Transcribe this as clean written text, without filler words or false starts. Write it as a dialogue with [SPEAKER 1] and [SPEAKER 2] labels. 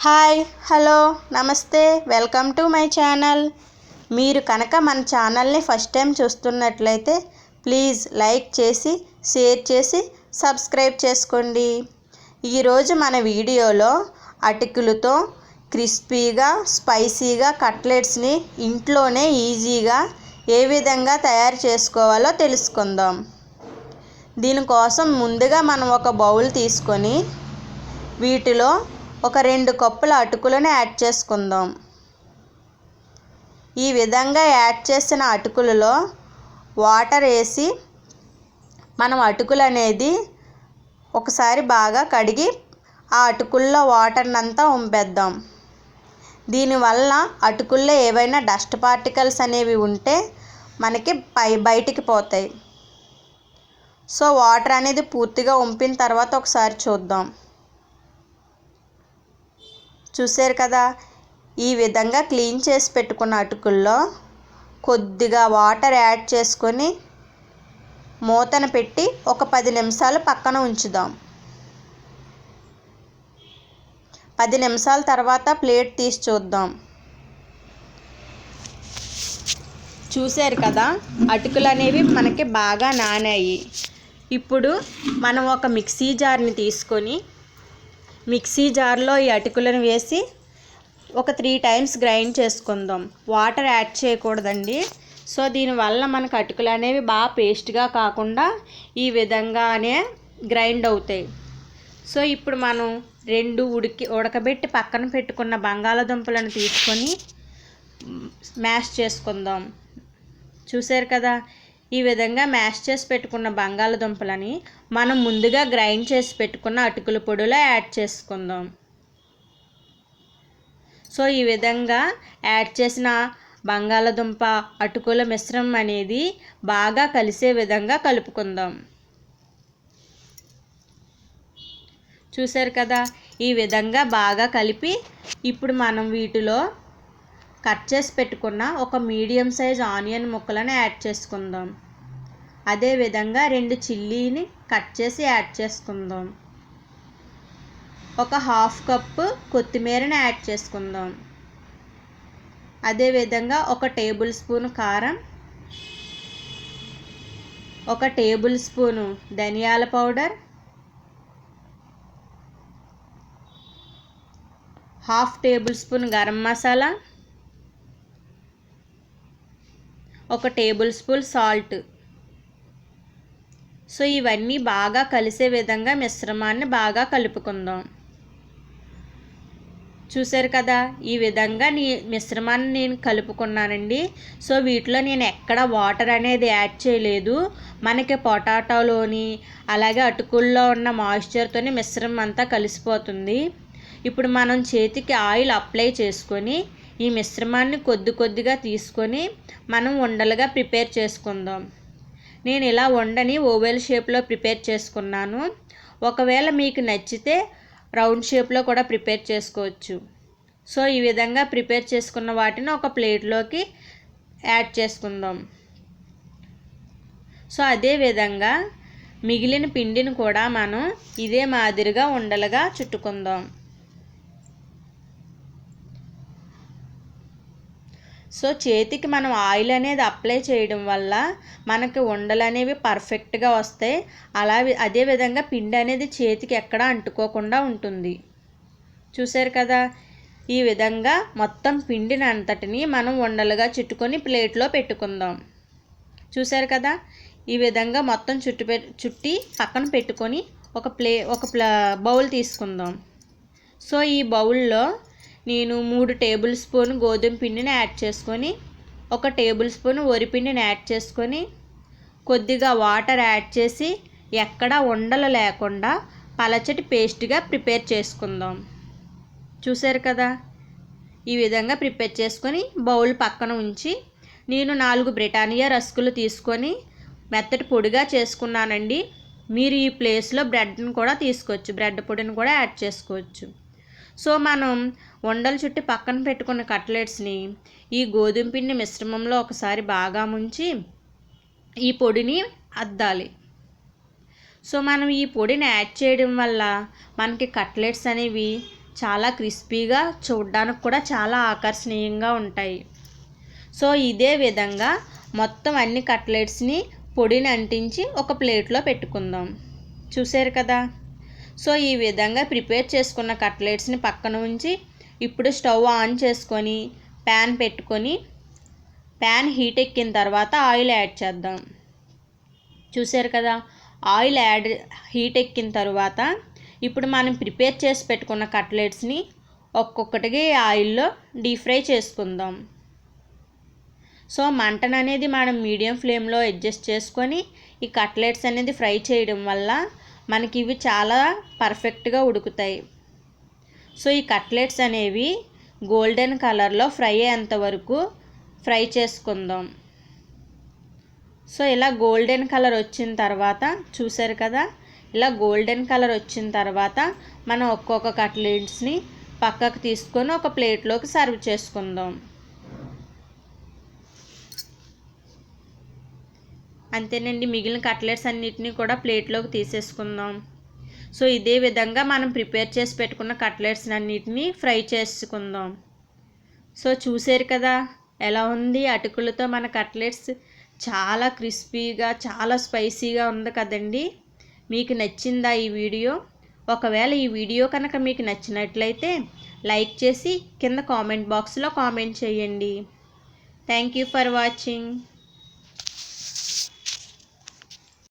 [SPEAKER 1] Hi hello నమస్తే welcome to my channel. మీరు కనుక మన ఛానల్ని ఫస్ట్ టైం చూస్తున్నట్లయితే ప్లీజ్ లైక్ చేసి షేర్ చేసి సబ్స్క్రైబ్ చేసుకోండి. ఈరోజు మన వీడియోలో అటుకులతో క్రిస్పీగా స్పైసీగా కట్లెట్స్ని ఇంట్లోనే ఈజీగా ఏ విధంగా తయారు చేసుకోవాలో తెలుసుకుందాం. దీనికోసం ముందుగా మనం ఒక బౌల్ తీసుకొని వీటిలో ఒక 2 కప్పుల అటుకులను యాడ్ చేసుకుందాం. ఈ విధంగా యాడ్ చేసిన అటుకులలో వాటర్ వేసి మనం అటుకులు అనేది ఒకసారి బాగా కడిగి ఆ అటుకుల్లో వాటర్ని అంతా వంపేద్దాం. దీనివల్ల అటుకుల్లో ఏవైనా డస్ట్ పార్టికల్స్ అనేవి ఉంటే మనకి బయటికి పోతాయి. సో వాటర్ అనేది పూర్తిగా వంపిన తర్వాత ఒకసారి చూద్దాం. చూసారు కదా, ఈ విధంగా క్లీన్ చేసి పెట్టుకున్న అటుకుల్లో కొద్దిగా వాటర్ యాడ్ చేసుకొని మూతను పెట్టి ఒక 10 నిమిషాలు పక్కన ఉంచుదాం. 10 నిమిషాల తర్వాత ప్లేట్ తీసి చూద్దాం. చూసారు కదా, అటుకులు అనేవి మనకి బాగా నానాయి. ఇప్పుడు మనం ఒక మిక్సీ జార్ని తీసుకొని మిక్సీ జార్లో ఈ అటుకులను వేసి ఒక 3 టైమ్స్ గ్రైండ్ చేసుకుందాం. వాటర్ యాడ్ చేయకూడదండి. సో దీనివల్ల మనకు అటుకులు అనేవి బాగా పేస్ట్గా కాకుండా ఈ విధంగానే గ్రైండ్ అవుతాయి. సో ఇప్పుడు మనం 2 ఉడకబెట్టి పక్కన పెట్టుకున్న బంగాళాదుంపలను తీసుకొని మ్యాష్ చేసుకుందాం. చూసారు కదా, ఈ విధంగా మ్యాష్ చేసి పెట్టుకున్న బంగాళాదుంపలని మనం ముందుగా గ్రైండ్ చేసి పెట్టుకున్న అటుకుల పొడిలో యాడ్ చేసుకుందాం. సో ఈ విధంగా యాడ్ చేసిన బంగాళాదుంప అటుకుల మిశ్రమం అనేది బాగా కలిసే విధంగా కలుపుకుందాం. చూసారు కదా, ఈ విధంగా బాగా కలిపి ఇప్పుడు మనం వీటిలో కట్ చేసి పెట్టుకున్న ఒక మీడియం సైజ్ ఆనియన్ ముక్కలను యాడ్ చేసుకుందాం. అదేవిధంగా 2 చిల్లీని కట్ చేసి యాడ్ చేసుకుందాం. ఒక 1/2 కప్పు కొత్తిమీరని యాడ్ చేసుకుందాం. అదేవిధంగా 1 టేబుల్ స్పూన్ కారం, 1 టేబుల్ స్పూను ధనియాల powder, 1/2 table spoon garam masala, 1 table spoon salt. So ఇవన్నీ బాగా కలిసే విధంగా మిశ్రమాన్ని బాగా కలుపుకుందాం. చూసారు కదా, ఈ విధంగా మిశ్రమాన్ని నేను కలుపుకున్నానండి. సో వీటిలో నేను ఎక్కడ వాటర్ అనేది యాడ్ చేయలేదు. మనకి పొటాటోలోని అలాగే అటుకుల్లో ఉన్న మాయిశ్చర్తోని మిశ్రమం అంతా కలిసిపోతుంది. ఇప్పుడు మనం చేతికి ఆయిల్ అప్లై చేసుకొని ఈ మిశ్రమాన్ని కొద్దిగా తీసుకొని మనం ఉండలుగా ప్రిపేర్ చేసుకుందాం. నేను ఇలా ఉండని ఓవెల్ షేప్లో ప్రిపేర్ చేసుకున్నాను. ఒకవేళ మీకు నచ్చితే రౌండ్ షేప్లో కూడా ప్రిపేర్ చేసుకోవచ్చు. సో ఈ విధంగా ప్రిపేర్ చేసుకున్న వాటిని ఒక ప్లేట్లోకి యాడ్ చేసుకుందాం. సో అదే విధంగా మిగిలిన పిండిని కూడా మనం ఇదే మాదిరిగా ఉండలుగా చుట్టుకుందాం. సో చేతికి మనం ఆయిల్ అనేది అప్లై చేయడం వల్ల మనకి ఉండలు అనేవి పర్ఫెక్ట్గా వస్తాయి. అదేవిధంగా పిండి అనేది చేతికి ఎక్కడా అంటుకోకుండా ఉంటుంది. చూసారు కదా, ఈ విధంగా మొత్తం పిండిని అంతటిని మనం ఉండలుగా చుట్టుకొని ప్లేట్లో పెట్టుకుందాం. చూసారు కదా, ఈ విధంగా మొత్తం చుట్టి పక్కన పెట్టుకొని ఒక బౌల్ తీసుకుందాం. సో ఈ బౌల్లో నేను 3 టేబుల్ స్పూన్ గోధుమ పిండిని యాడ్ చేసుకొని 1 టేబుల్ స్పూన్ వరిపిండిని యాడ్ చేసుకొని కొద్దిగా వాటర్ యాడ్ చేసి ఎక్కడా ఉండలు లేకుండా పలచటి పేస్ట్గా ప్రిపేర్ చేసుకుందాం. చూసారు కదా, ఈ విధంగా ప్రిపేర్ చేసుకొని బౌల్ పక్కన ఉంచి నేను 4 బ్రిటానియా రస్కులు తీసుకొని మెత్తటి పొడిగా చేసుకున్నానండి. మీరు ఈ ప్లేస్లో బ్రెడ్ని కూడా తీసుకోవచ్చు, బ్రెడ్ పొడిని కూడా యాడ్ చేసుకోవచ్చు. సో మనం ఉండలు చుట్టి పక్కన పెట్టుకున్న కట్లెట్స్ని ఈ గోధుమ పిండి మిశ్రమంలో ఒకసారి బాగా ముంచి ఈ పొడిని అద్దాలి. సో మనం ఈ పొడిని యాడ్ చేయడం వల్ల మనకి కట్లెట్స్ అనేవి చాలా క్రిస్పీగా, చూడడానికి కూడా చాలా ఆకర్షణీయంగా ఉంటాయి. సో ఇదే విధంగా మొత్తం అన్ని కట్లెట్స్ని పొడిని అంటించి ఒక ప్లేట్లో పెట్టుకుందాం. చూసారు కదా. సో ఈ విధంగా ప్రిపేర్ చేసుకున్న కట్లెట్స్ని పక్కన ఉంచి ఇప్పుడు స్టవ్ ఆన్ చేసుకొని ప్యాన్ పెట్టుకొని ప్యాన్ హీట్ ఎక్కిన తర్వాత ఆయిల్ యాడ్ చేద్దాం. చూసారు కదా, ఆయిల్ హీట్ ఎక్కిన తర్వాత ఇప్పుడు మనం ప్రిపేర్ చేసి పెట్టుకున్న కట్లెట్స్ని ఒక్కొక్కటిగా ఆయిల్లో డీప్ ఫ్రై చేసుకుందాం. సో మంటను అనేది మనం మీడియం ఫ్లేమ్లో అడ్జస్ట్ చేసుకొని ఈ కట్లెట్స్ అనేది ఫ్రై చేయడం వల్ల మనకి ఇవి చాలా పర్ఫెక్ట్గా ఉడుకుతాయి. సో ఈ కట్లెట్స్ అనేవి గోల్డెన్ కలర్లో ఫ్రై అయ్యేంత వరకు ఫ్రై చేసుకుందాం. సో ఇలా గోల్డెన్ కలర్ వచ్చిన తర్వాత చూసారు కదా, ఇలా గోల్డెన్ కలర్ వచ్చిన తర్వాత మనం ఒక్కొక్క కట్లెట్స్ని పక్కకు తీసుకొని ఒక ప్లేట్లోకి సర్వ్ చేసుకుందాం. అంతేనండి, మిగిలిన కట్లెట్స్ అన్నిటిని కూడా ప్లేట్లోకి తీసేసుకుందాం. సో ఇదే విధంగా మనం ప్రిపేర్ చేసి పెట్టుకున్న కట్లెట్స్ అన్నిటిని ఫ్రై చేసుకుందాం. సో చూసారు కదా ఎలా ఉంది, అటుకులతో మన కట్లెట్స్ చాలా క్రిస్పీగా, చాలా స్పైసీగా ఉంది కదండి. మీకు నచ్చిందా ఈ వీడియో? ఒకవేళ ఈ వీడియో కనుక మీకు నచ్చినట్లయితే లైక్ చేసి కింద కామెంట్ బాక్స్లో కామెంట్ చేయండి. Thank you for watching.